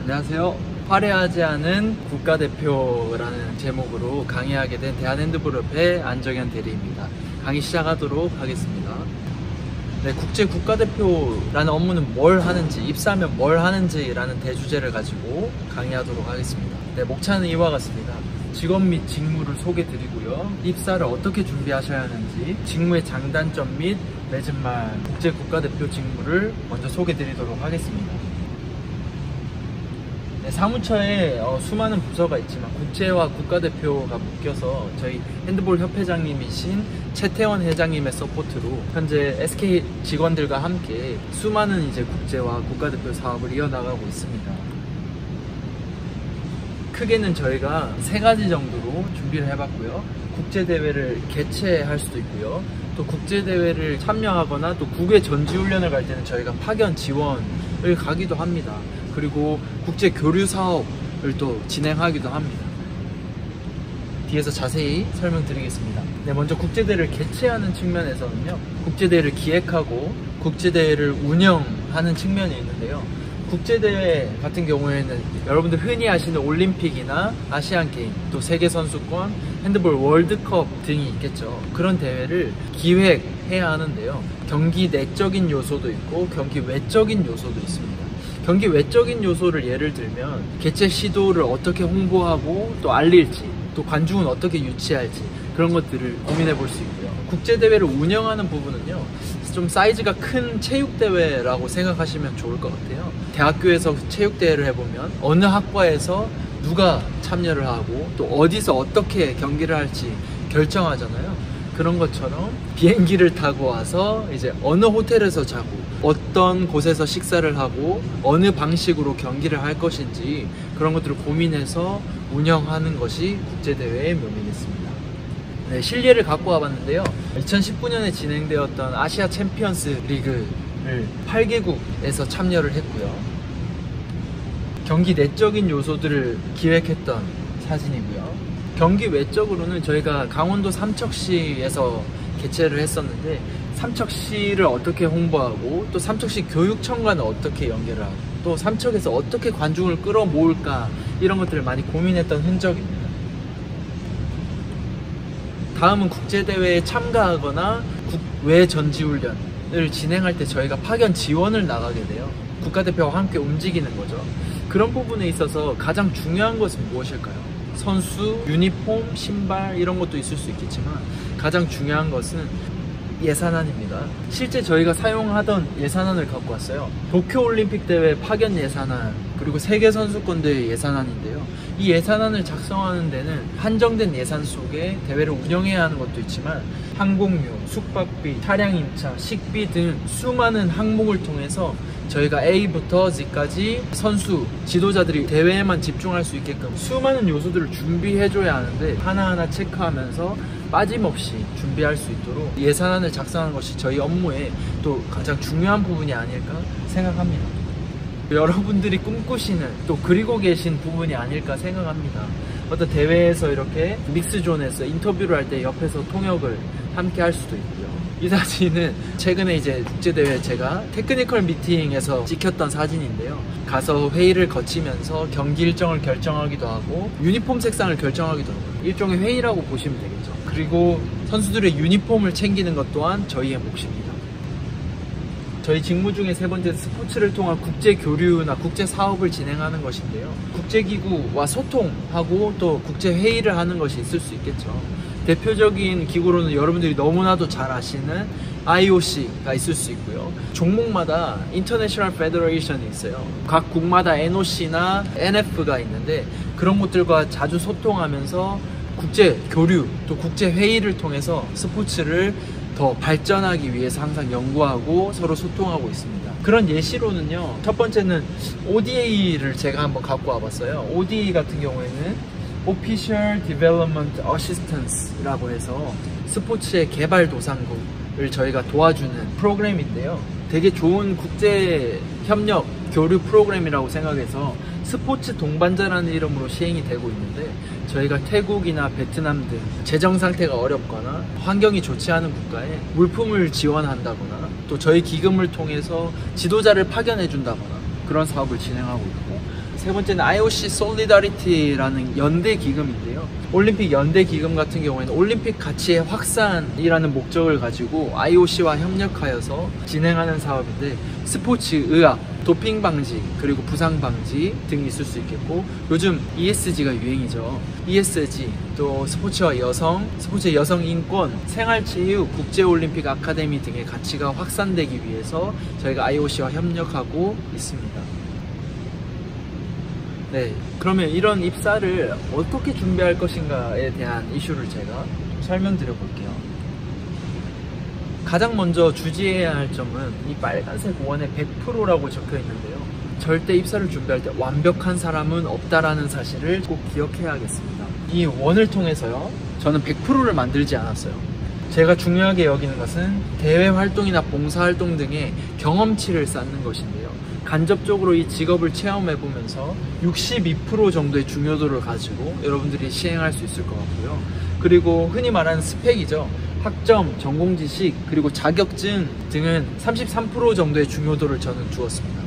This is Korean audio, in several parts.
안녕하세요. 화려하지 않은 국가대표라는 제목으로 강의하게 된 대한핸드볼협회 안정현 대리입니다. 강의 시작하도록 하겠습니다. 네, 국제 국가대표라는 업무는 뭘 하는지, 입사하면 뭘 하는지라는 대주제를 가지고 강의하도록 하겠습니다. 네, 목차는 이와 같습니다. 직업 및 직무를 소개드리고요. 입사를 어떻게 준비하셔야 하는지, 직무의 장단점 및 맺은 말, 국제 국가대표 직무를 먼저 소개드리도록 하겠습니다. 네, 사무처에 수많은 부서가 있지만 국제와 국가대표가 묶여서 저희 핸드볼 협회장님이신 최태원 회장님의 서포트로 현재 SK 직원들과 함께 수많은 이제 국제와 국가대표 사업을 이어나가고 있습니다. 크게는 저희가 3가지 정도로 준비를 해봤고요. 국제대회를 개최할 수도 있고요. 또 국제대회를 참여하거나 또 국외 전지훈련을 갈 때는 저희가 파견 지원을 가기도 합니다. 그리고 국제 교류 사업을 또 진행하기도 합니다. 뒤에서 자세히 설명드리겠습니다. 네, 먼저 국제대회를 개최하는 측면에서는요, 국제대회를 기획하고 국제대회를 운영하는 측면이 있는데요. 국제대회 같은 경우에는 여러분들 흔히 아시는 올림픽이나 아시안게임, 또 세계선수권, 핸드볼 월드컵 등이 있겠죠. 그런 대회를 기획해야 하는데요. 경기 내적인 요소도 있고 경기 외적인 요소도 있습니다. 경기 외적인 요소를 예를 들면 개최 시도를 어떻게 홍보하고 또 알릴지, 또 관중은 어떻게 유치할지, 그런 것들을 고민해 볼 수 있고요. 국제대회를 운영하는 부분은요, 좀 사이즈가 큰 체육대회라고 생각하시면 좋을 것 같아요. 대학교에서 체육대회를 해보면 어느 학과에서 누가 참여를 하고 또 어디서 어떻게 경기를 할지 결정하잖아요. 그런 것처럼 비행기를 타고 와서 이제 어느 호텔에서 자고 어떤 곳에서 식사를 하고 어느 방식으로 경기를 할 것인지, 그런 것들을 고민해서 운영하는 것이 국제대회의 묘미겠습니다. 네, 실례를 갖고 와봤는데요. 2019년에 진행되었던 아시아 챔피언스 리그를 8개국에서 참여를 했고요. 경기 내적인 요소들을 기획했던 사진이고요. 경기 외적으로는 저희가 강원도 삼척시에서 개최를 했었는데, 삼척시를 어떻게 홍보하고 또 삼척시 교육청과는 어떻게 연결을 하고 또 삼척에서 어떻게 관중을 끌어모을까, 이런 것들을 많이 고민했던 흔적입니다. 다음은 국제대회에 참가하거나 국외 전지훈련을 진행할 때 저희가 파견 지원을 나가게 돼요. 국가대표와 함께 움직이는 거죠. 그런 부분에 있어서 가장 중요한 것은 무엇일까요? 선수, 유니폼, 신발, 이런 것도 있을 수 있겠지만 가장 중요한 것은 예산안입니다. 실제 저희가 사용하던 예산안을 갖고 왔어요. 도쿄올림픽 대회 파견 예산안, 그리고 세계선수권대회 예산안인데요. 이 예산안을 작성하는 데는 한정된 예산 속에 대회를 운영해야 하는 것도 있지만 항공료, 숙박비, 차량 임차, 식비 등 수많은 항목을 통해서 저희가 A부터 Z까지 선수, 지도자들이 대회에만 집중할 수 있게끔 수많은 요소들을 준비해줘야 하는데, 하나하나 체크하면서 빠짐없이 준비할 수 있도록 예산안을 작성하는 것이 저희 업무의 또 가장 중요한 부분이 아닐까 생각합니다. 여러분들이 꿈꾸시는, 또 그리고 계신 부분이 아닐까 생각합니다. 어떤 대회에서 이렇게 믹스존에서 인터뷰를 할 때 옆에서 통역을 함께 할 수도 있고요. 이 사진은 최근에 이제 국제대회 제가 테크니컬 미팅에서 찍혔던 사진인데요. 가서 회의를 거치면서 경기 일정을 결정하기도 하고 유니폼 색상을 결정하기도 하고, 일종의 회의라고 보시면 되겠죠. 그리고 선수들의 유니폼을 챙기는 것 또한 저희의 몫입니다. 저희 직무 중에 3번째, 스포츠를 통한 국제 교류나 국제 사업을 진행하는 것인데요. 국제기구와 소통하고 또 국제 회의를 하는 것이 있을 수 있겠죠. 대표적인 기구로는 여러분들이 너무나도 잘 아시는 IOC가 있을 수 있고요. 종목마다 International Federation이 있어요. 각 국마다 NOC나 NF가 있는데, 그런 것들과 자주 소통하면서 국제 교류, 또 국제 회의를 통해서 스포츠를 더 발전하기 위해서 항상 연구하고 서로 소통하고 있습니다. 그런 예시로는요, 첫 번째는 ODA를 제가 한번 갖고 와봤어요. ODA 같은 경우에는 Official Development Assistance라고 해서 스포츠의 개발 도상국을 저희가 도와주는 프로그램인데요. 되게 좋은 국제 협력 교류 프로그램이라고 생각해서 스포츠 동반자라는 이름으로 시행이 되고 있는데, 저희가 태국이나 베트남 등 재정 상태가 어렵거나 환경이 좋지 않은 국가에 물품을 지원한다거나 또 저희 기금을 통해서 지도자를 파견해 준다거나 그런 사업을 진행하고 있고, 세 번째는 IOC Solidarity라는 연대 기금인데요. 올림픽 연대 기금 같은 경우에는 올림픽 가치의 확산이라는 목적을 가지고 IOC와 협력하여서 진행하는 사업인데, 스포츠 의학, 도핑 방지, 그리고 부상 방지 등이 있을 수 있겠고, 요즘 ESG가 유행이죠. ESG, 또 스포츠와 여성, 스포츠의 여성 인권, 생활체육, 국제올림픽 아카데미 등의 가치가 확산되기 위해서 저희가 IOC와 협력하고 있습니다. 네, 그러면 이런 입사를 어떻게 준비할 것인가에 대한 이슈를 제가 좀 설명드려 볼게요. 가장 먼저 주의해야 할 점은 이 빨간색 원에 100%라고 적혀 있는데요. 절대 입사를 준비할 때 완벽한 사람은 없다라는 사실을 꼭 기억해야겠습니다. 이 원을 통해서요, 저는 100%를 만들지 않았어요. 제가 중요하게 여기는 것은 대외 활동이나 봉사 활동 등의 경험치를 쌓는 것인데요. 간접적으로 이 직업을 체험해보면서 62% 정도의 중요도를 가지고 여러분들이 시행할 수 있을 것 같고요. 그리고 흔히 말하는 스펙이죠. 학점, 전공 지식, 그리고 자격증 등은 33% 정도의 중요도를 저는 주었습니다.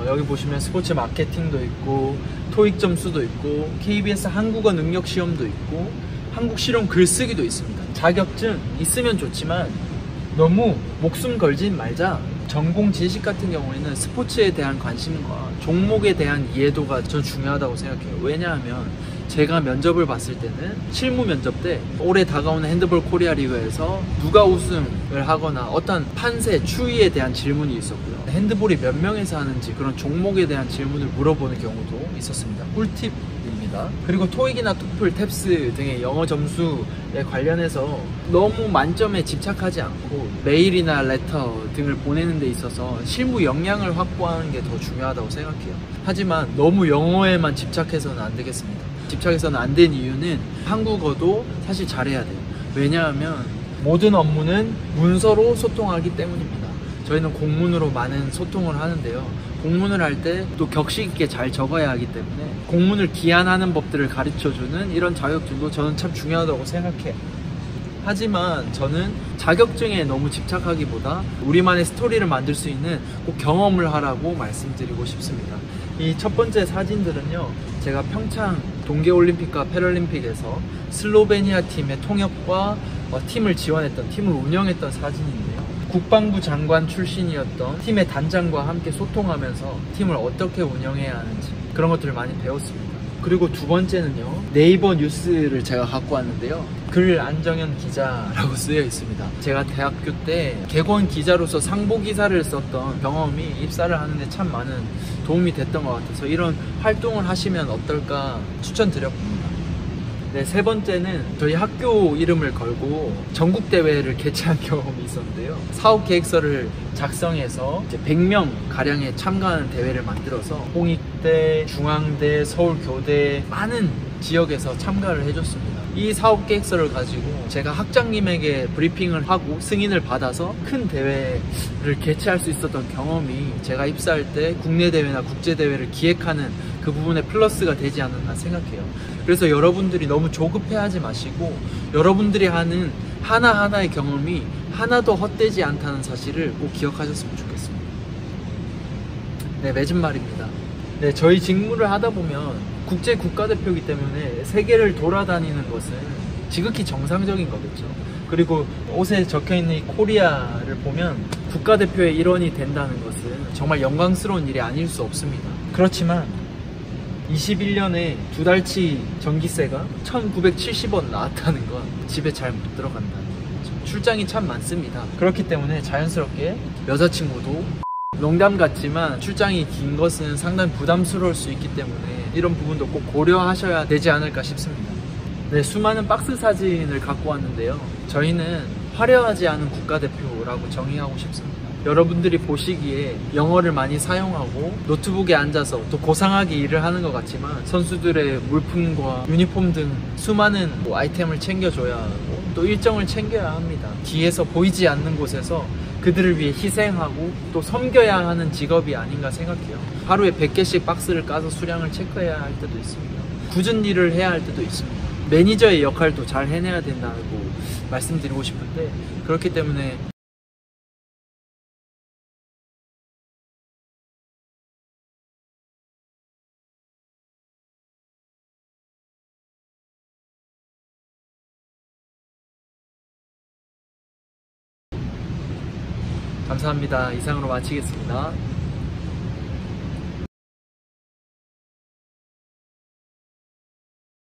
여기 보시면 스포츠 마케팅도 있고, 토익 점수도 있고, KBS 한국어 능력 시험도 있고, 한국 실용 글쓰기도 있습니다. 자격증 있으면 좋지만 너무 목숨 걸진 말자. 전공 지식 같은 경우에는 스포츠에 대한 관심과 종목에 대한 이해도가 전 중요하다고 생각해요. 왜냐하면 제가 면접을 봤을 때는 실무 면접 때 올해 다가오는 핸드볼 코리아 리그에서 누가 우승을 하거나 어떤 판세, 추이에 대한 질문이 있었고요. 핸드볼이 몇 명에서 하는지 그런 종목에 대한 질문을 물어보는 경우도 있었습니다. 꿀팁입니다. 그리고 토익이나 토플, 탭스 등의 영어 점수에 관련해서 너무 만점에 집착하지 않고 메일이나 레터 등을 보내는 데 있어서 실무 역량을 확보하는 게 더 중요하다고 생각해요. 하지만 너무 영어에만 집착해서는 안 되겠습니다. 집착해서는 안 된 이유는 한국어도 사실 잘해야 돼요. 왜냐하면 모든 업무는 문서로 소통하기 때문입니다. 저희는 공문으로 많은 소통을 하는데요. 공문을 할 때 또 격식 있게 잘 적어야 하기 때문에 공문을 기한하는 법들을 가르쳐주는 이런 자격증도 저는 참 중요하다고 생각해요. 하지만 저는 자격증에 너무 집착하기보다 우리만의 스토리를 만들 수 있는 꼭 경험을 하라고 말씀드리고 싶습니다. 이 첫 번째 사진들은요, 제가 평창 동계올림픽과 패럴림픽에서 슬로베니아 팀의 통역과 팀을 지원했던, 팀을 운영했던 사진인데요. 국방부 장관 출신이었던 팀의 단장과 함께 소통하면서 팀을 어떻게 운영해야 하는지 그런 것들을 많이 배웠습니다. 그리고 두 번째는요, 네이버 뉴스를 제가 갖고 왔는데요. 글 안정현 기자라고 쓰여 있습니다. 제가 대학교 때 객원 기자로서 상보 기사를 썼던 경험이 입사를 하는데 참 많은 도움이 됐던 것 같아서 이런 활동을 하시면 어떨까 추천드려봅니다. 네, 세 번째는 저희 학교 이름을 걸고 전국대회를 개최한 경험이 있었는데요. 사업계획서를 작성해서 이제 100명 가량의 참가하는 대회를 만들어서 홍익대, 중앙대, 서울교대 많은 지역에서 참가를 해줬습니다. 이 사업계획서를 가지고 제가 학장님에게 브리핑을 하고 승인을 받아서 큰 대회를 개최할 수 있었던 경험이 제가 입사할 때 국내 대회나 국제 대회를 기획하는 그 부분에 플러스가 되지 않았나 생각해요. 그래서 여러분들이 너무 조급해하지 마시고 여러분들이 하는 하나하나의 경험이 하나도 헛되지 않다는 사실을 꼭 기억하셨으면 좋겠습니다. 네, 맺은 말입니다. 네, 저희 직무를 하다 보면 국제 국가대표이기 때문에 세계를 돌아다니는 것은 지극히 정상적인 거겠죠. 그리고 옷에 적혀있는 이 코리아를 보면 국가대표의 일원이 된다는 것은 정말 영광스러운 일이 아닐 수 없습니다. 그렇지만 21년에 두 달치 전기세가 1970원 나왔다는 건 집에 잘 못 들어간다는 거죠. 출장이 참 많습니다. 그렇기 때문에 자연스럽게 여자친구도 농담 같지만 출장이 긴 것은 상당히 부담스러울 수 있기 때문에 이런 부분도 꼭 고려하셔야 되지 않을까 싶습니다. 네, 수많은 박스 사진을 갖고 왔는데요. 저희는 화려하지 않은 국가대표라고 정의하고 싶습니다. 여러분들이 보시기에 영어를 많이 사용하고 노트북에 앉아서 또 고상하게 일을 하는 것 같지만 선수들의 물품과 유니폼 등 수많은 아이템을 챙겨줘야 하고 또 일정을 챙겨야 합니다. 뒤에서 보이지 않는 곳에서 그들을 위해 희생하고 또 섬겨야 하는 직업이 아닌가 생각해요. 하루에 100개씩 박스를 까서 수량을 체크해야 할 때도 있습니다. 굳은 일을 해야 할 때도 있습니다. 매니저의 역할도 잘 해내야 된다고 말씀드리고 싶은데 그렇기 때문에 감사합니다. 이상으로 마치겠습니다.